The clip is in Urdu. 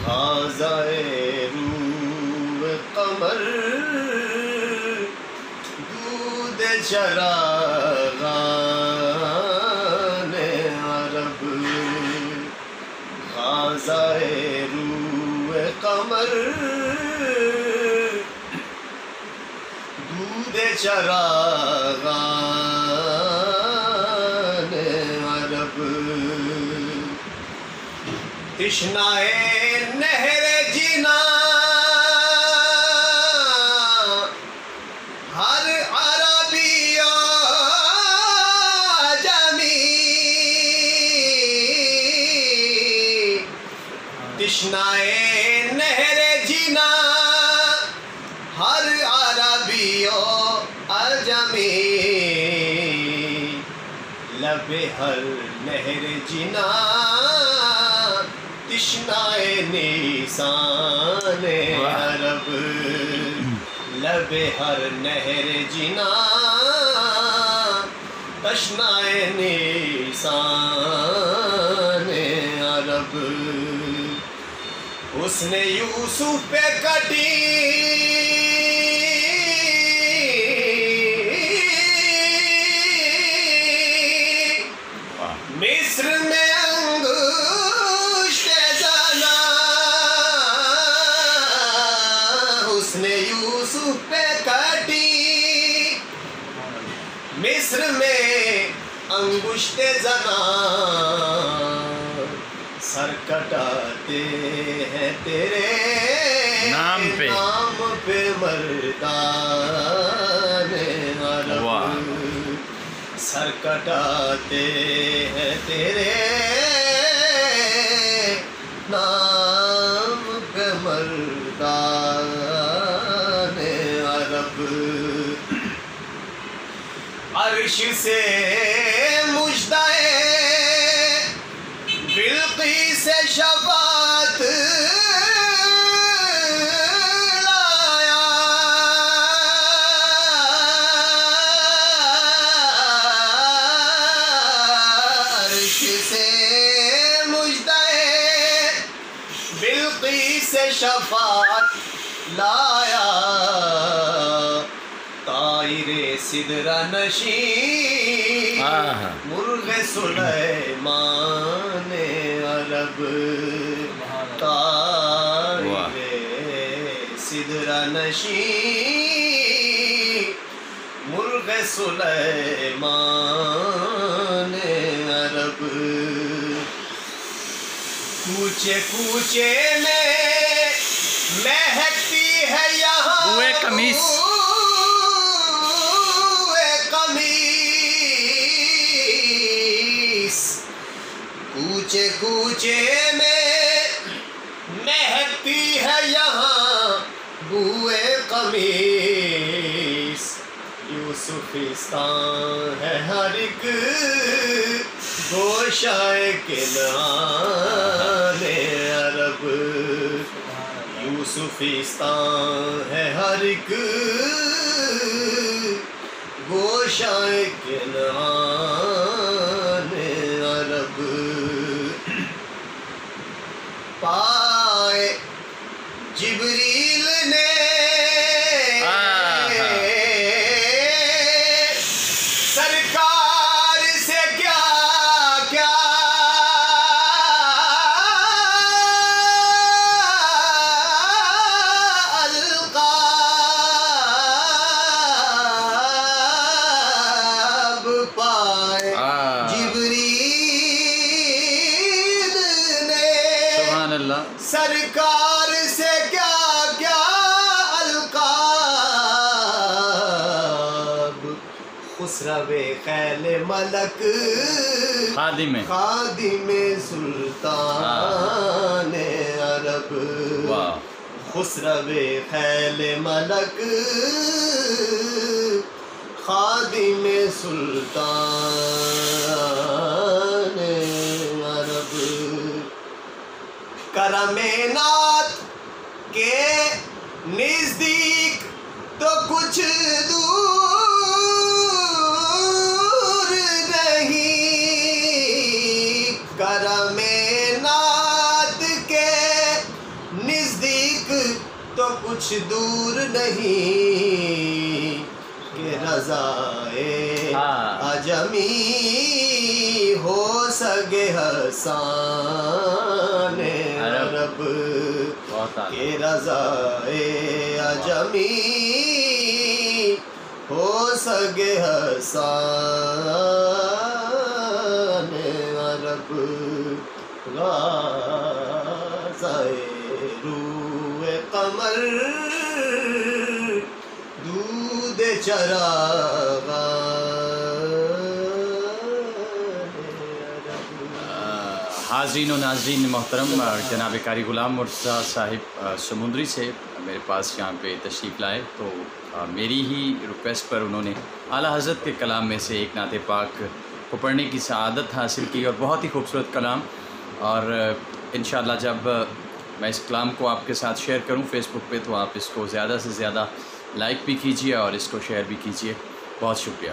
غازائے روح قمر دود چراغان عرب غازائے روح قمر دود چراغان عرب تشنائے نہر جنا ہر عربی آجمی تشنائے نہر جنا ہر عربی آجمی لب ہر نہر جنا تشنائے نیسان عرب لب ہر نہر جنا تشنائے نیسان عرب اس نے یوسف پہ کٹی مصر میں یوسف پہ کٹی مصر میں انگشت زنا سر کٹاتے ہیں تیرے نام پہ مردان عرب سر کٹاتے ہیں تیرے نام پہ مردان عرش سے مژدہ بلقیس شفاعت لایا عرش سے مژدہ بلقیس شفاعت لایا طائر سدرہ نشین مرغ سلیمان عرب طائر سدرہ نشین مرغ سلیمان عرب کوچے کوچے میں مہکتی ہے یہاں بوئے قمیص کوچے کوچے میں مہکتی ہے یہاں بوئے قمیص یوسفستان ہے ہر ایک گوشۂ کنعان عرب یوسفستان ہے ہر ایک گوشۂ کنعان عرب پائے جبریل نے سرکار سے کیا کیا القاب پائے جبریل نے سرکار سے کیا کیا القاب خسرو خیل ملک خادم سلطان عرب خسرو خیل ملک خادم سلطان عرب کرمینات کے نزدیک تو کچھ دور نہیں کرمینات کچھ دور نہیں کہ رضائے اجمی ہو سگے حسان عرب کہ رضائے اجمی ہو سگے حسان عرب غازائے روئے قمر دودھ حاضرین و ناظرین محترم، جناب قاری غلام مرتضیٰ صاحب سمندری سے میرے پاس یہاں پہ تشریف لائے، تو میری ہی ریکویسٹ پر انہوں نے اعلیٰ حضرت کے کلام میں سے ایک نعت پاک کو پڑھنے کی سعادت حاصل کی، اور بہت ہی خوبصورت کلام. اور انشاءاللہ جب میں اس کلام کو آپ کے ساتھ شیئر کروں فیس بک پہ، تو آپ اس کو زیادہ سے زیادہ لائک بھی کیجیے اور اس کو شیئر بھی کیجیے. بہت شکریہ.